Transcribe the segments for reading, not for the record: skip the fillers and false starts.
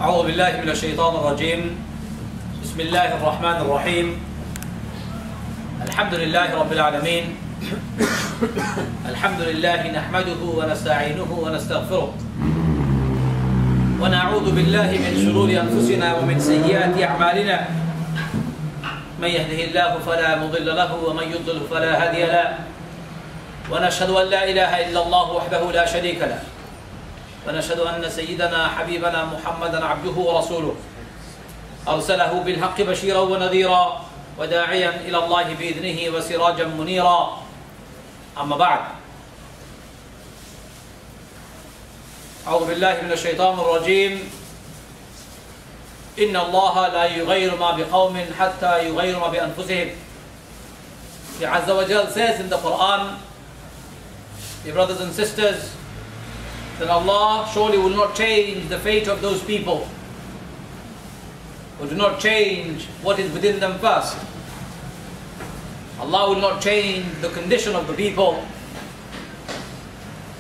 أعوذ بالله من الشيطان الرجيم. بسم الله الرحمن الرحيم. الحمد لله رب العالمين. الحمد لله نحمده ونستعينه ونستغفره ونعوذ بالله من شرور أنفسنا ومن سيئات أعمالنا. من يهده الله فلا مضل له ومن يضلل فلا هادي له. ونشهد أن لا إله إلا الله وحده لا شريك له. ونشهد أن سيدنا حبيبنا محمدا عبده ورسوله أرسله بالحق بشيرا ونذيرا وداعيا إلى الله بإذنه وسراجا منيرا. أما بعد، أعوذ بالله من الشيطان الرجيم. إن الله لا يغير ما بقوم حتى يغير ما بأنفسهم. He Azza wa Jal says in the Quran, dear brothers and sisters, that Allah surely will not change the fate of those people who do not change what is within them first. Allah will not change the condition of the people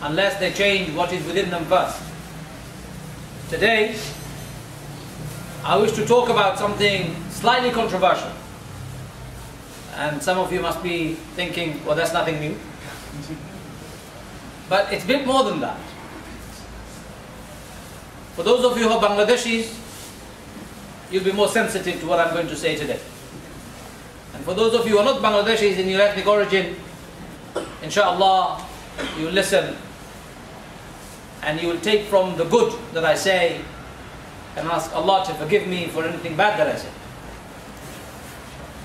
unless they change what is within them first. Today, I wish to talk about something slightly controversial. And some of you must be thinking, well, that's nothing new. But it's a bit more than that. For those of you who are Bangladeshis, you'll be more sensitive to what I'm going to say today. And for those of you who are not Bangladeshis in your ethnic origin, inshallah, you will listen and you will take from the good that I say and ask Allah to forgive me for anything bad that I say.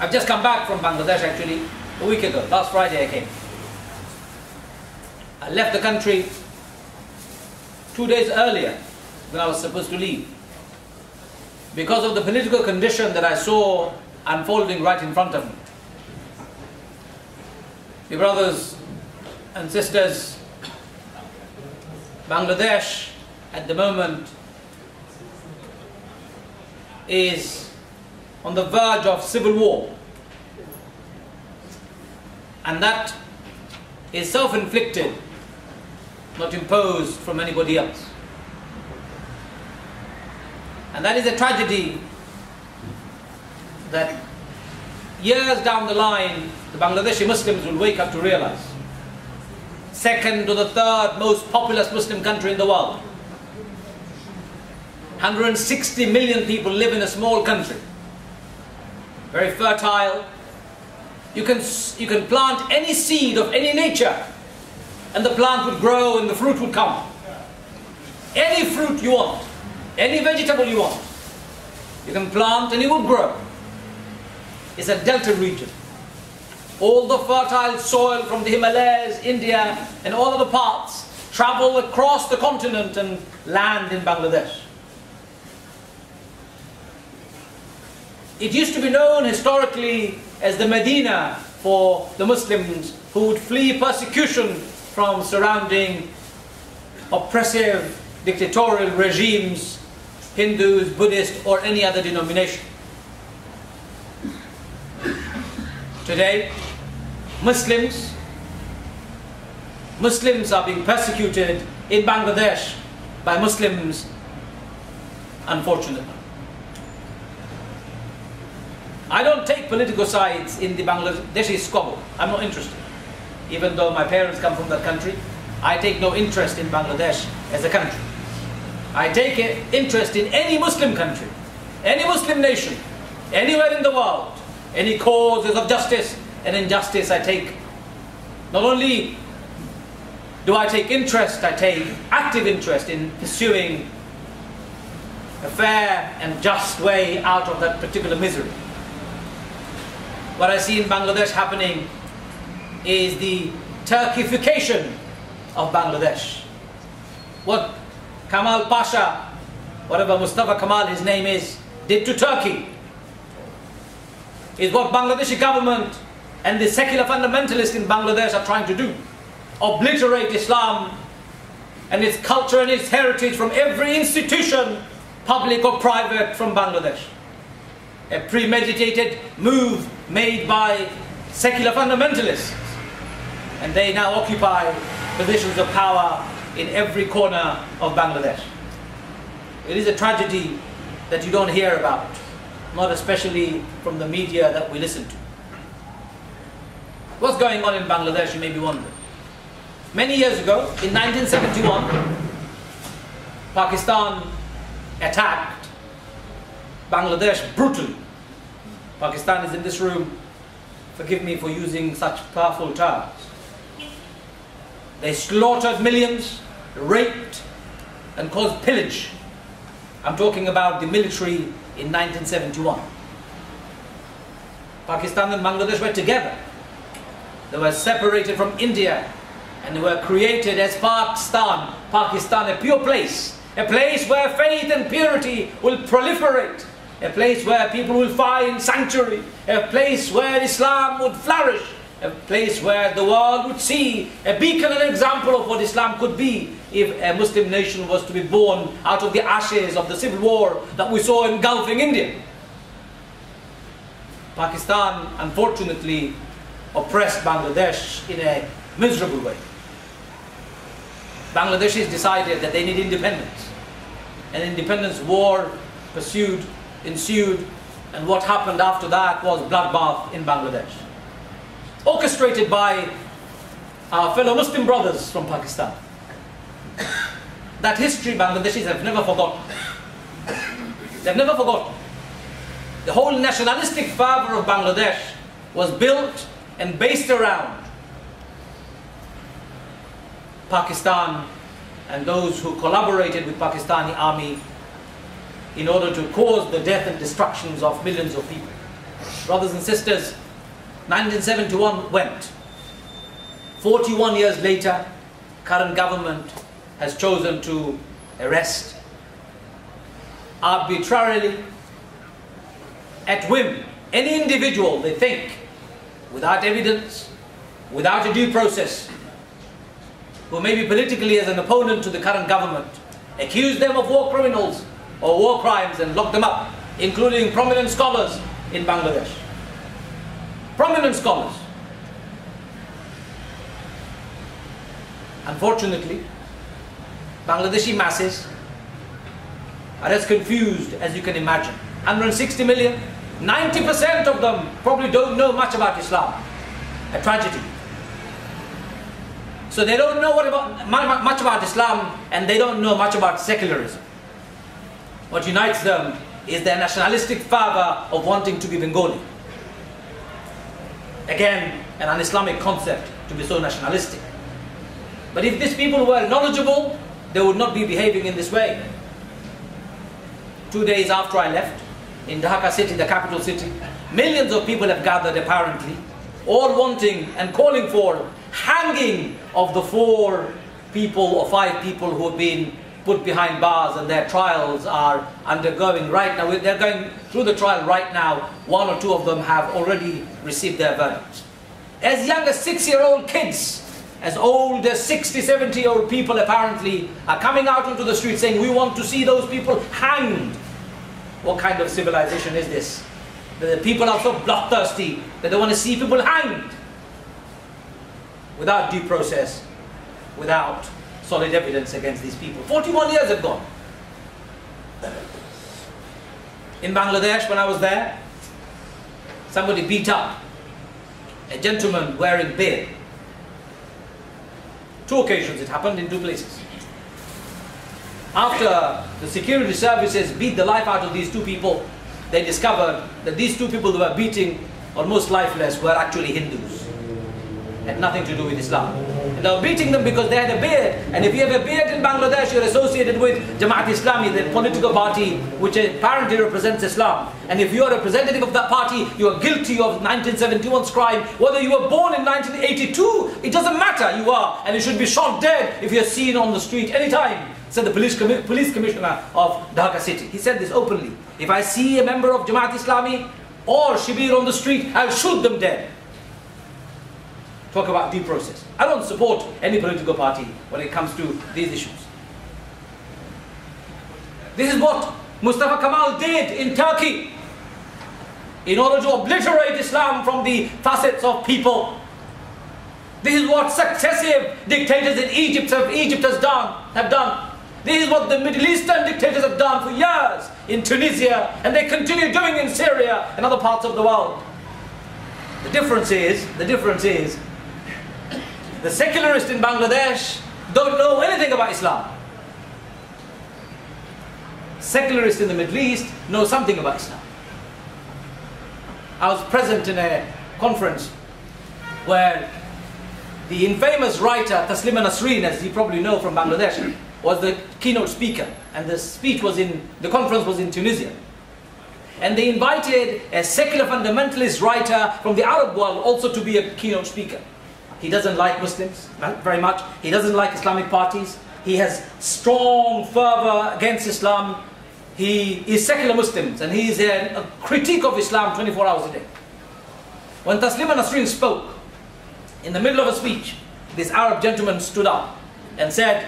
I've just come back from Bangladesh actually a week ago. Last Friday I came. I left the country 2 days earlier than I was supposed to leave, because of the political condition that I saw unfolding right in front of me. Dear brothers and sisters, Bangladesh at the moment is on the verge of civil war, and that is self-inflicted, not imposed from anybody else. And that is a tragedy that years down the line the Bangladeshi Muslims will wake up to realize. Second to the third most populous Muslim country in the world. 160 million people live in a small country. Very fertile. You can plant any seed of any nature and the plant would grow and the fruit would come. Any fruit you want, any vegetable you want, you can plant and it will grow. It's a delta region. All the fertile soil from the Himalayas, India and all other parts travel across the continent and land in Bangladesh. It used to be known historically as the Medina for the Muslims who would flee persecution from surrounding oppressive dictatorial regimes, Hindus, Buddhists or any other denomination. Today, Muslims are being persecuted in Bangladesh by Muslims, unfortunately. I don't take political sides in the Bangladeshi squabble. I'm not interested. Even though my parents come from that country, I take no interest in Bangladesh as a country. I take interest in any Muslim country, any Muslim nation, anywhere in the world, any causes of justice and injustice. I take, not only do I take interest, I take active interest in pursuing a fair and just way out of that particular misery. What I see in Bangladesh happening is the Turkification of Bangladesh. What Kamal Pasha, whatever Mustafa Kamal his name is, did to Turkey is what Bangladeshi government and the secular fundamentalists in Bangladesh are trying to do. Obliterate Islam and its culture and its heritage from every institution, public or private, from Bangladesh. A premeditated move made by secular fundamentalists, and they now occupy positions of power in every corner of Bangladesh. It is a tragedy that you don't hear about, not especially from the media that we listen to. What's going on in Bangladesh, you may be wondering. Many years ago, in 1971, Pakistan attacked Bangladesh brutally. Pakistan is in this room. Forgive me for using such powerful terms. They slaughtered millions, raped, and caused pillage. I'm talking about the military in 1971. Pakistan and Bangladesh were together. They were separated from India, and they were created as Pakistan. Pakistan, a pure place. A place where faith and purity will proliferate. A place where people will find sanctuary. A place where Islam would flourish. A place where the world would see a beacon and example of what Islam could be if a Muslim nation was to be born out of the ashes of the civil war that we saw engulfing India. Pakistan, unfortunately, oppressed Bangladesh in a miserable way. Bangladeshis decided that they need independence. An independence war ensued, and what happened after that was bloodbath in Bangladesh. Orchestrated by our fellow Muslim brothers from Pakistan. That history Bangladeshis have never forgotten. They've never forgotten. The whole nationalistic fervor of Bangladesh was built and based around Pakistan and those who collaborated with Pakistani army in order to cause the death and destructions of millions of people. Brothers and sisters, 1971 went. 41 years later, current government has chosen to arrest arbitrarily, at whim, any individual they think, without evidence, without a due process, who may be politically as an opponent to the current government, accuse them of war criminals or war crimes and lock them up, including prominent scholars in Bangladesh. Prominent scholars. Unfortunately, Bangladeshi masses are as confused as you can imagine. 160 million, 90% of them probably don't know much about Islam. A tragedy. So they don't know much about Islam, and they don't know much about secularism. What unites them is their nationalistic fervor of wanting to be Bengali. Again, an un-Islamic concept to be so nationalistic. But if these people were knowledgeable, they would not be behaving in this way. 2 days after I left, in Dhaka city, the capital city, millions of people have gathered apparently, all wanting and calling for hanging of the 4 people or 5 people who have been put behind bars, and their trials are undergoing right now. They're going through the trial right now. 1 or 2 of them have already received their verdicts. As young as 6-year-old kids, as old as 60, 70-year-old people apparently are coming out into the street saying, we want to see those people hanged. What kind of civilization is this? The people are so bloodthirsty that they want to see people hanged. Without due process, without solid evidence against these people. 41 years have gone. In Bangladesh, when I was there, somebody beat up a gentleman wearing beard. 2 occasions it happened, in 2 places. After the security services beat the life out of these 2 people, they discovered that these 2 people who were beating, almost lifeless, were actually Hindus. Had nothing to do with Islam. And they were beating them because they had a beard. And if you have a beard in Bangladesh, you're associated with Jamaat Islami, the political party which apparently represents Islam. And if you're a representative of that party, you are guilty of 1971's crime. Whether you were born in 1982, it doesn't matter, you are. And you should be shot dead if you're seen on the street anytime, said the police commissioner of Dhaka city. He said this openly. If I see a member of Jamaat Islami or Shibir on the street, I'll shoot them dead. Talk about due process. I don't support any political party when it comes to these issues. This is what Mustafa Kemal did in Turkey in order to obliterate Islam from the facets of people. This is what successive dictators in Egypt have done. This is what the Middle Eastern dictators have done for years in Tunisia, and they continue doing in Syria and other parts of the world. The difference is, the secularists in Bangladesh don't know anything about Islam. Secularists in the Middle East know something about Islam. I was present in a conference where the infamous writer Taslima Nasreen, as you probably know from Bangladesh, was the keynote speaker, and the conference was in Tunisia. And they invited a secular fundamentalist writer from the Arab world also to be a keynote speaker. He doesn't like Muslims very much. He doesn't like Islamic parties. He has strong fervor against Islam. He is secular Muslims, and he is a critique of Islam 24 hours a day. When Taslima Nasreen spoke, in the middle of a speech, this Arab gentleman stood up and said,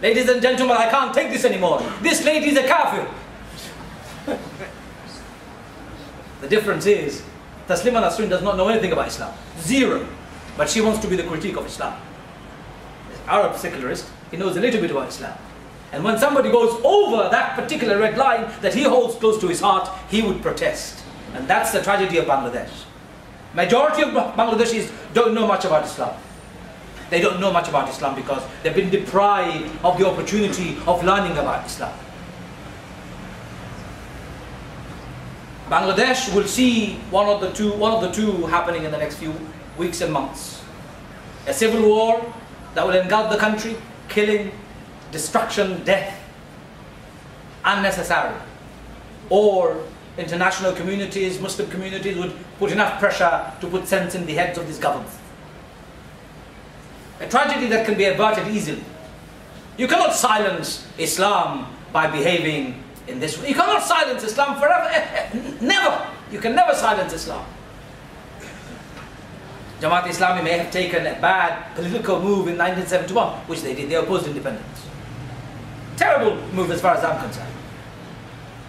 "Ladies and gentlemen, I can't take this anymore. This lady is a kafir." The difference is, Taslima Nasreen does not know anything about Islam. Zero. But she wants to be the critique of Islam. This Arab secularist, he knows a little bit about Islam. And when somebody goes over that particular red line that he holds close to his heart, he would protest. And that's the tragedy of Bangladesh. Majority of Bangladeshis don't know much about Islam. They don't know much about Islam because they've been deprived of the opportunity of learning about Islam. Bangladesh will see one of the two happening in the next few weeks and months. A civil war that will engulf the country, killing, destruction, death, unnecessary. Or international communities, Muslim communities would put enough pressure to put sense in the heads of these governments. A tragedy that can be averted easily. You cannot silence Islam by behaving in this way. You cannot silence Islam forever. Never. You can never silence Islam. Jamaat Islami may have taken a bad political move in 1971, which they did. They opposed independence. Terrible move as far as I'm concerned.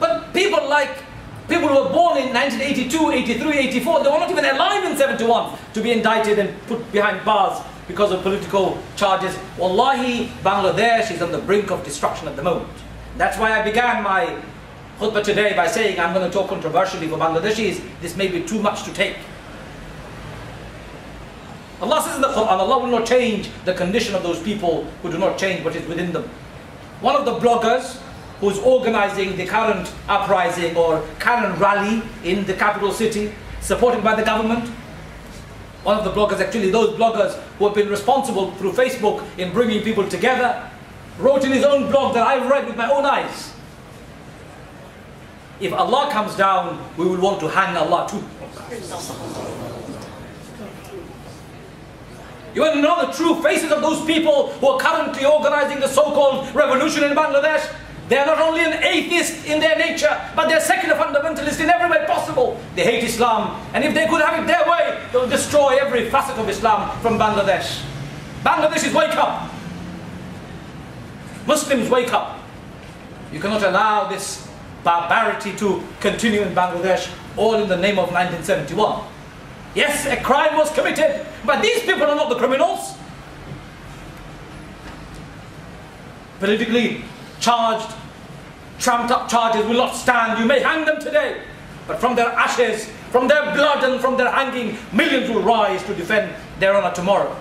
But people who were born in 1982, 83, 84, they were not even alive in 71 to be indicted and put behind bars because of political charges. Wallahi, Bangladesh is on the brink of destruction at the moment. That's why I began my khutbah today by saying I'm going to talk controversially for Bangladeshis. This may be too much to take. Allah says in the Quran, Allah will not change the condition of those people who do not change what is within them. One of the bloggers who's organizing the current uprising or current rally in the capital city, supported by the government, one of the bloggers, actually those bloggers who have been responsible through Facebook in bringing people together, wrote in his own blog that I've read with my own eyes. If Allah comes down, we will want to hang Allah too. You want to know the true faces of those people who are currently organizing the so-called revolution in Bangladesh? They are not only an atheist in their nature, but they're secular fundamentalists in every way possible. They hate Islam, and if they could have it their way, they'll destroy every facet of Islam from Bangladesh. Bangladeshis, wake up! Muslims, wake up! You cannot allow this barbarity to continue in Bangladesh, all in the name of 1971. Yes, a crime was committed, but these people are not the criminals. Politically charged, trumped up charges will not stand. You may hang them today, but from their ashes, from their blood and from their hanging, millions will rise to defend their honor tomorrow.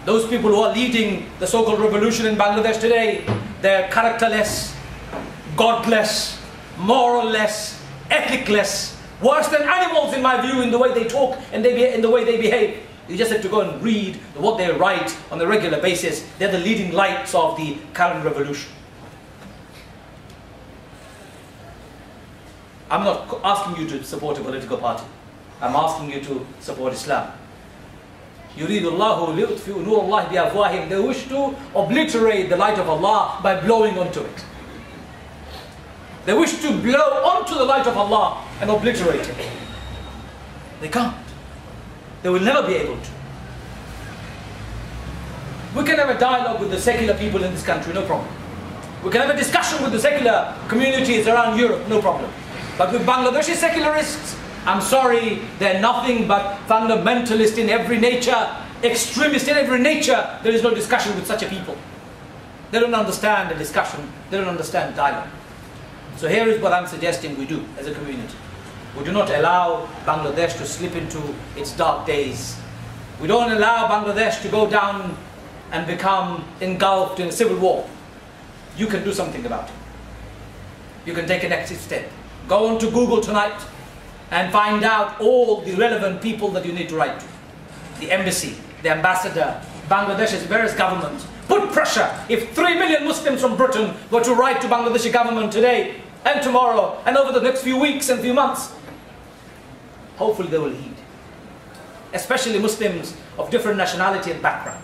Those people who are leading the so-called revolution in Bangladesh today, they're characterless, godless, moralless, ethicless, worse than animals in my view in the way they talk and in the way they behave. You just have to go and read what they write on a regular basis. They're the leading lights of the current revolution. I'm not asking you to support a political party. I'm asking you to support Islam. يُرِيدُ اللَّهُ لِيُطْفِئُ نُورَ اللَّهِ بِأَفْوَاهِهِمْ. They wish to obliterate the light of Allah by blowing onto it. They wish to blow onto the light of Allah and obliterate it. They can't. They will never be able to. We can have a dialogue with the secular people in this country, no problem. We can have a discussion with the secular communities around Europe, no problem. But with Bangladeshi secularists, I'm sorry, they're nothing but fundamentalists in every nature. extremist in every nature, there is no discussion with such a people. They don't understand the discussion, they don't understand dialogue. So here is what I'm suggesting we do as a community. We do not allow Bangladesh to slip into its dark days. We don't allow Bangladesh to go down and become engulfed in a civil war. You can do something about it. You can take an active step. Go on to Google tonight and find out all the relevant people that you need to write to. The embassy, the ambassador, Bangladesh's various governments. Put pressure. If 3 million Muslims from Britain were to write to Bangladeshi government today and tomorrow and over the next few weeks and few months, hopefully they will heed. Especially Muslims of different nationality and background.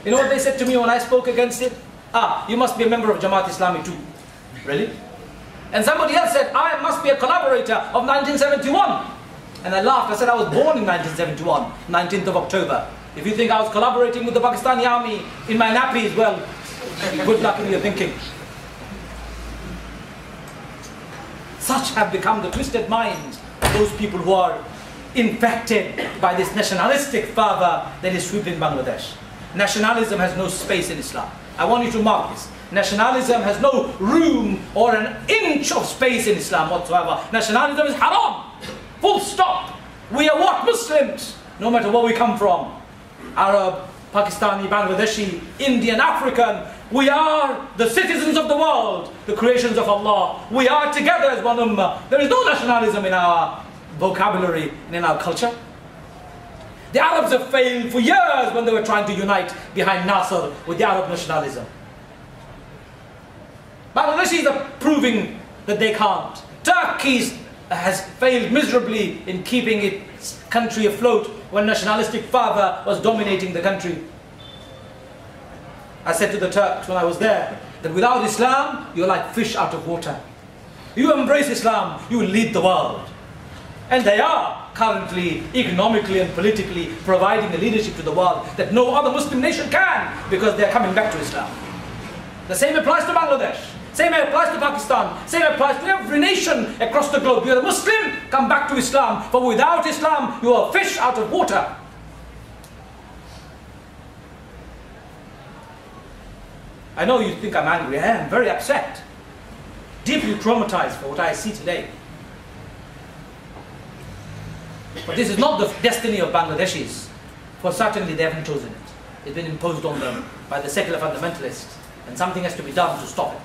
You know what they said to me when I spoke against it? Ah, you must be a member of Jamaat Islami too. Really? And somebody else said, I must be a collaborator of 1971. And I laughed. I said, I was born in 1971, 19th of October. If you think I was collaborating with the Pakistani army in my nappies, well, good luck in your thinking. Such have become the twisted minds of those people who are infected by this nationalistic fervor that is sweeping Bangladesh. Nationalism has no space in Islam. I want you to mark this. Nationalism has no room or an inch of space in Islam whatsoever. Nationalism is haram. Full stop. We are what? Muslims. No matter where we come from. Arab, Pakistani, Bangladeshi, Indian, African. We are the citizens of the world. The creations of Allah. We are together as one ummah. There is no nationalism in our vocabulary and in our culture. The Arabs have failed for years when they were trying to unite behind Nasser with the Arab nationalism. Bangladeshis are proving that they can't. Turkey has failed miserably in keeping its country afloat when nationalistic fervor was dominating the country. I said to the Turks when I was there that without Islam, you're like fish out of water. You embrace Islam, you will lead the world. And they are currently, economically and politically, providing a leadership to the world that no other Muslim nation can, because they're coming back to Islam. The same applies to Bangladesh. Same applies to Pakistan. Same applies to every nation across the globe. You're a Muslim, come back to Islam. For without Islam, you are a fish out of water. I know you think I'm angry. I am very upset. Deeply traumatized for what I see today. But this is not the destiny of Bangladeshis, for certainly they haven't chosen it. It's been imposed on them by the secular fundamentalists, and something has to be done to stop it.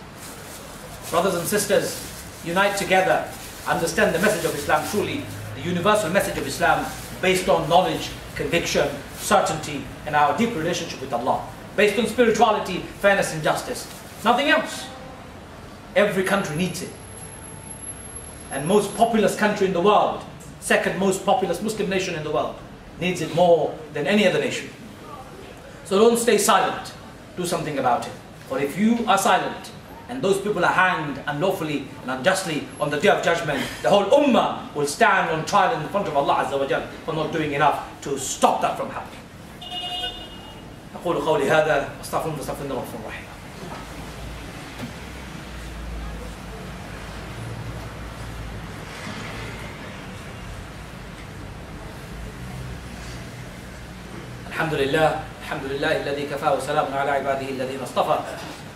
Brothers and sisters, unite together, understand the message of Islam truly, the universal message of Islam based on knowledge, conviction, certainty, and our deep relationship with Allah. Based on spirituality, fairness and justice. Nothing else. Every country needs it. And most populous country in the world, second most populous Muslim nation in the world, needs it more than any other nation. So don't stay silent. Do something about it. For if you are silent, and those people are hanged unlawfully and unjustly on the Day of Judgment, the whole ummah will stand on trial in front of Allah Azza wa Jal for not doing enough to stop that from happening. أقول قولي هذا أستغفر الله وأستغفر الله الغفور الرحيم. الحمد لله الذي كفى وسلام على عباده الذين اصطفى.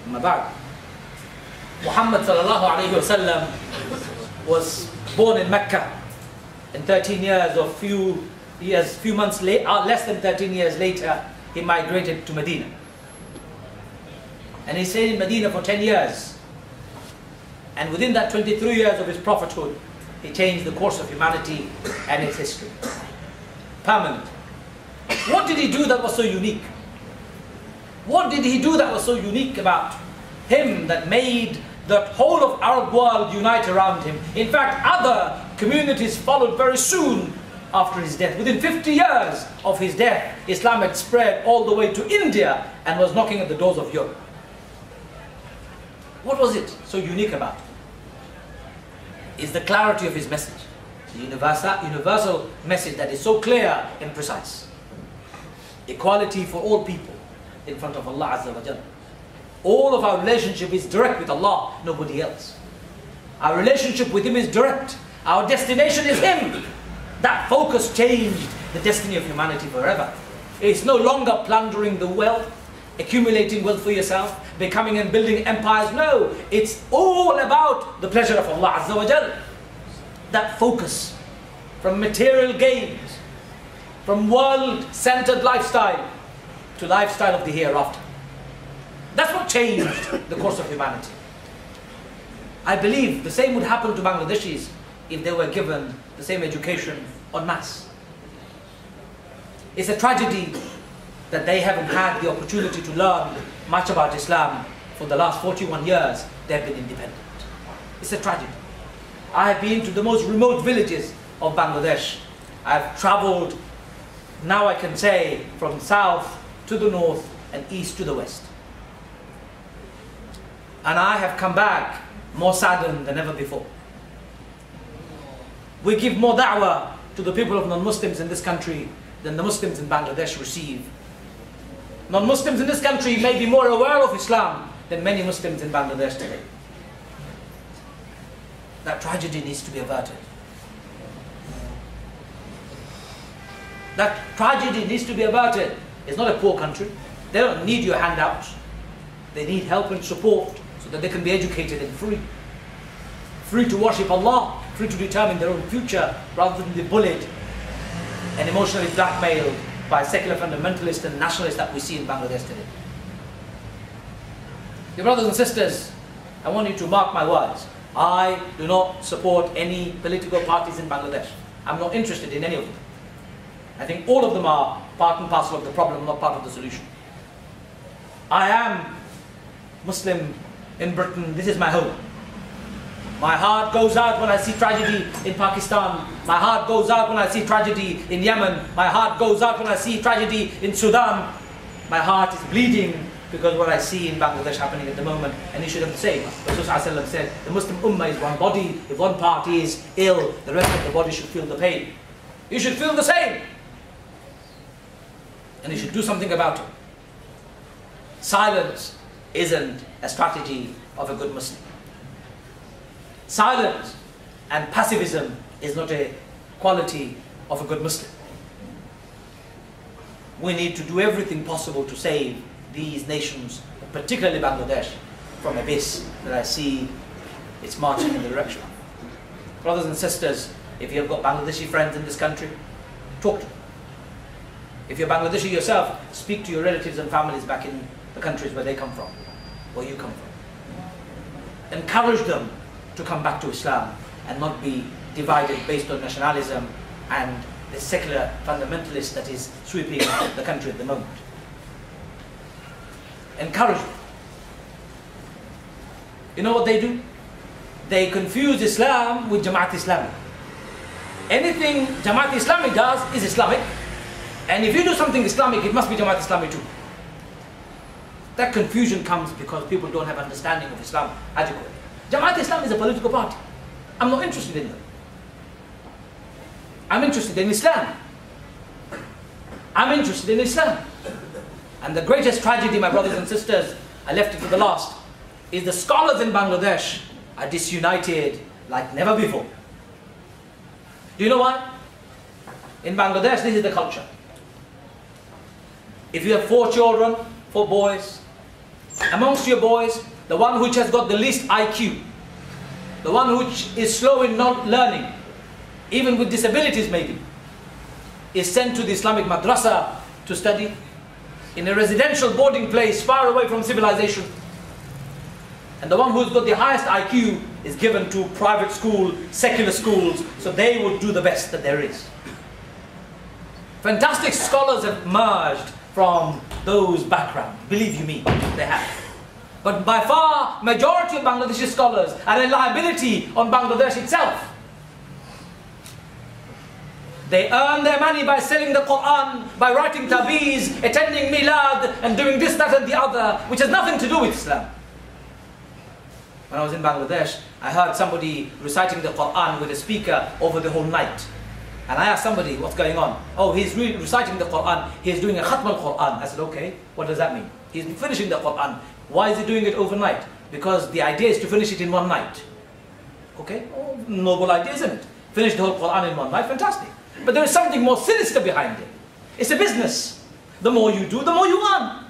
أما بعد, Muhammad sallallahu alayhi wa sallam was born in Mecca, and 13 years or few months later, less than 13 years later, he migrated to Medina. And he stayed in Medina for 10 years. And within that 23 years of his prophethood, he changed the course of humanity and its history. Permanent. What did he do that was so unique? What did he do that was so unique about him that made the whole of Arab world unite around him? In fact, other communities followed very soon after his death. Within 50 years of his death, Islam had spread all the way to India and was knocking at the doors of Europe. What was it so unique about him? Is the clarity of his message. The universal message that is so clear and precise. Equality for all people in front of Allah Azza wa Jalla. All of our relationship is direct with Allah, nobody else. Our relationship with Him is direct. Our destination is Him. That focus changed the destiny of humanity forever. It's no longer plundering the wealth, accumulating wealth for yourself, becoming and building empires. No, it's all about the pleasure of Allah Azza wa Jal. That focus from material gains, from world-centered lifestyle to lifestyle of the hereafter. That's what changed the course of humanity. I believe the same would happen to Bangladeshis if they were given the same education en masse. It's a tragedy that they haven't had the opportunity to learn much about Islam for the last 41 years they've been independent. It's a tragedy. I have been to the most remote villages of Bangladesh. I've traveled, now I can say, from south to the north and east to the west. And I have come back more saddened than ever before. We give more da'wah to the people of non-Muslims in this country than the Muslims in Bangladesh receive. Non-Muslims in this country may be more aware of Islam than many Muslims in Bangladesh today. That tragedy needs to be averted. That tragedy needs to be averted. It's not a poor country. They don't need your handouts. They need help and support so that they can be educated and free. Free to worship Allah, free to determine their own future rather than be bullied and emotionally blackmailed by secular fundamentalists and nationalists that we see in Bangladesh today. Dear brothers and sisters, I want you to mark my words. I do not support any political parties in Bangladesh. I'm not interested in any of them. I think all of them are part and parcel of the problem, not part of the solution. I am Muslim in Britain. This is my home. My heart goes out when I see tragedy in Pakistan. My heart goes out when I see tragedy in Yemen. My heart goes out when I see tragedy in Sudan. My heart is bleeding because what I see in Bangladesh happening at the moment, and you should have the same. Rasul said, the Muslim Ummah is one body. If one party is ill, the rest of the body should feel the pain. You should feel the same. And you should do something about it. Silence isn't a strategy of a good Muslim. Silence and passivism is not a quality of a good Muslim. We need to do everything possible to save these nations, particularly Bangladesh, from abyss that I see it's marching in the direction of. Brothers and sisters, if you have got Bangladeshi friends in this country, talk to them. If you're Bangladeshi yourself, speak to your relatives and families back in the countries where they come from, where you come from. Encourage them to come back to Islam and not be divided based on nationalism and the secular fundamentalist that is sweeping the country at the moment. Encourage them. You know what they do? They confuse Islam with Jamaat Islami. Anything Jamaat Islami does is Islamic, and if you do something Islamic, it must be Jamaat Islami too. That confusion comes because people don't have understanding of Islam adequately. Jamaat Islam is a political party. I'm not interested in them. I'm interested in Islam. I'm interested in Islam. And the greatest tragedy, my brothers and sisters, I left it for the last, is the scholars in Bangladesh are disunited like never before. Do you know why? In Bangladesh, this is the culture. If you have 4 children, 4 boys, amongst your boys, the one which has got the least IQ, the one which is slow in not learning, even with disabilities maybe, is sent to the Islamic madrasa to study in a residential boarding place far away from civilization. And the one who's got the highest IQ is given to private school, secular schools, so they will do the best that there is. Fantastic scholars have emerged from those backgrounds, believe you me, they have. But by far, majority of Bangladeshi scholars are a liability on Bangladesh itself. They earn their money by selling the Quran, by writing tabiz, attending milad, and doing this, that, and the other, which has nothing to do with Islam. When I was in Bangladesh, I heard somebody reciting the Quran with a speaker over the whole night. And I asked somebody, what's going on? Oh, he's reciting the Quran, he's doing a khatm al-Quran. I said, okay, what does that mean? He's finishing the Quran. Why is he doing it overnight? Because the idea is to finish it in one night. Okay, oh, noble idea, isn't it? Finish the whole Quran in one night, fantastic. But there is something more sinister behind it. It's a business. The more you do, the more you earn.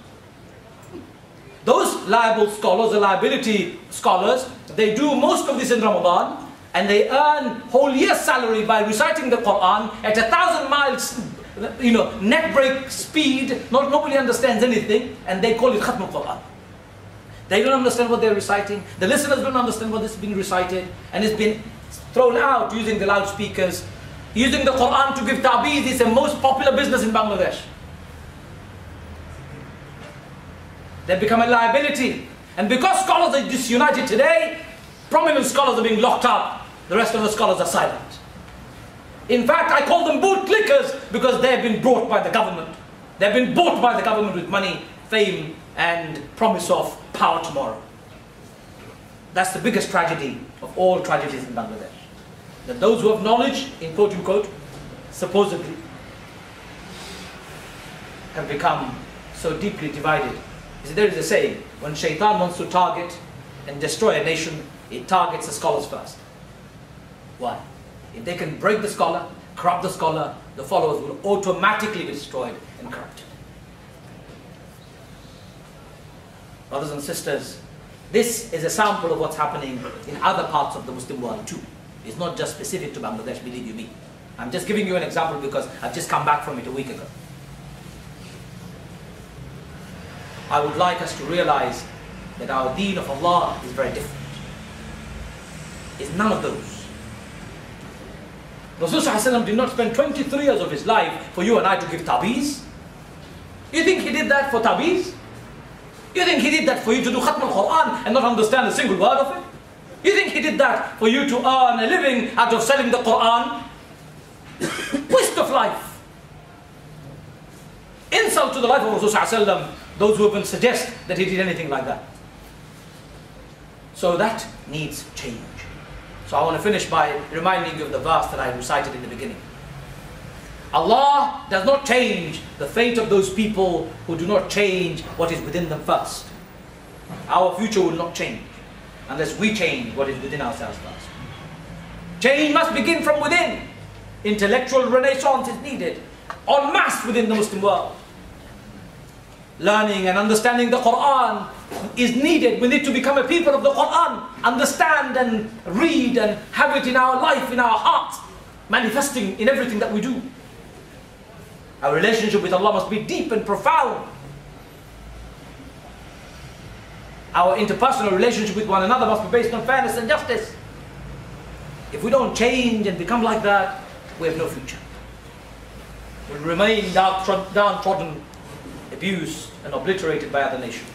Those liable scholars, the liability scholars, they do most of this in Ramadan, and they earn whole year's salary by reciting the Quran at 1,000 miles, neck break speed. Nobody understands anything, and they call it Khatm al-Quran. They don't understand what they're reciting. The listeners don't understand what is being recited, and it's been thrown out using the loudspeakers. Using the Quran to give ta'beez is the most popular business in Bangladesh. They become a liability. And because scholars are disunited today, prominent scholars are being locked up. The rest of the scholars are silent. In fact, I call them bootlickers because they have been bought by the government. They've been bought by the government with money, fame, and promise of power tomorrow. That's the biggest tragedy of all tragedies in Bangladesh. That those who have knowledge, in quote unquote, supposedly, have become so deeply divided. You see, there is a saying, when shaitan wants to target and destroy a nation, it targets the scholars first. Why? If they can break the scholar, corrupt the scholar, the followers will automatically be destroyed and corrupted. Brothers and sisters, this is a sample of what's happening in other parts of the Muslim world too. It's not just specific to Bangladesh, believe you me. I'm just giving you an example because I've just come back from it a week ago. I would like us to realize that our deen of Allah is very different. It's none of those. Rasulullah did not spend 23 years of his life for you and I to give ta'beez. You think he did that for ta'beez? You think he did that for you to do Khatm al-Quran and not understand a single word of it? You think he did that for you to earn a living out of selling the Quran? Waste of life. Insult to the life of Rasulullah, those who even suggest that he did anything like that. So that needs change. So I want to finish by reminding you of the verse that I recited in the beginning. Allah does not change the fate of those people who do not change what is within them first. Our future will not change unless we change what is within ourselves first. Change must begin from within. Intellectual renaissance is needed en masse within the Muslim world. Learning and understanding the Quran is needed. We need to become a people of the Quran. Understand and read and have it in our life, in our heart, manifesting in everything that we do. Our relationship with Allah must be deep and profound. Our interpersonal relationship with one another must be based on fairness and justice. If we don't change and become like that, we have no future. We'll remain downtrodden, abused and obliterated by other nations.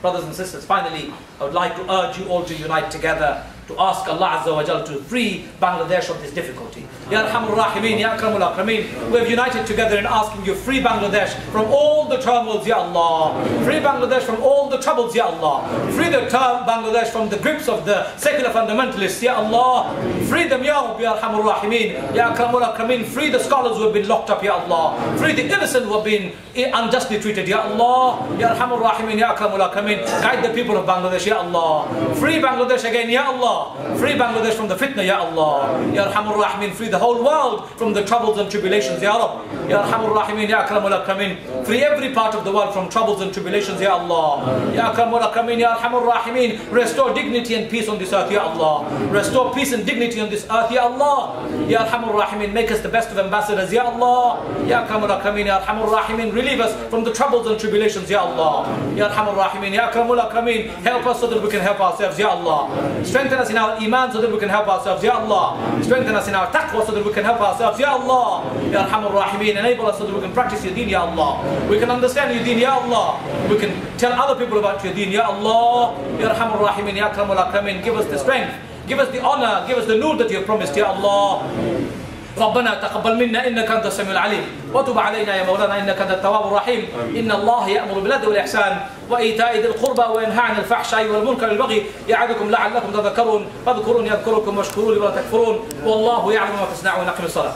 Brothers and sisters, finally, I would like to urge you all to unite together to ask Allah Azza wa Jal to free Bangladesh of this difficulty. Ya Arhamur Rahimin, Ya Akramul Akrameen, we have united together in asking you, free Bangladesh from all the turmoils, Ya Allah. Free Bangladesh from all the troubles, Ya Allah. Free the Bangladesh from the grips of the secular fundamentalists, Ya Allah. Free them, Ya Rabbi, Ya Arhamur Rahimin, Ya Akramul Akrameen. Free the scholars who have been locked up, Ya Allah. Free the innocent who have been unjustly treated, Ya Allah. Ya Arhamur Rahimin, Ya Akramul Akrameen. Guide the people of Bangladesh, Ya Allah. Free Bangladesh again, Ya Allah. Free Bangladesh from the fitna, Ya Allah. Ya Arhamur Rahimin. Free the whole world from the troubles and tribulations, Ya Rabb. Ya Arhamur Rahimin, Ya Akramul Akramin. Free every part of the world from troubles and tribulations, Ya Allah. Ya Akramul Akramin, Ya Arhamur Rahimin. Restore dignity and peace on this earth, Ya Allah. Restore peace and dignity on this earth, Ya Allah. Ya Arhamur Rahimin. Make us the best of ambassadors, Ya Allah. Ya Akramul Akramin, Ya Arhamur Rahimin. Relieve us from the troubles and tribulations, Ya Allah. Ya Arhamur Rahimin, Ya Akramul Akramin. Help us so that we can help ourselves, Ya Allah. Strengthen us in our iman so that we can help ourselves, Ya Allah. Strengthen us in our taqwa so that we can help ourselves, Ya Allah. Ya Arhamur Rahimin. Enable us so that we can practice your deen, Ya Allah. We can understand your deen, Ya Allah. We can tell other people about your deen, Ya Allah. Ya Arhamur Rahimin, Ya Akramul Akramin. Give us the strength, give us the honor, give us the nur that you have promised, Ya Allah. ربنا تقبل منا إنك أنت السميع العليم وتب علينا يا مولانا إنك أنت التواب الرحيم إن الله يأمر بالعدل والإحسان وإيتاء ذي القربى وينهى عن الفحشاء والمنكر والبغي يعظكم لعلكم تذكرون فاذكروني أذكركم واشكروا لي ولا تكفرون والله يعلم ما تصنعون. أقم الصلاة.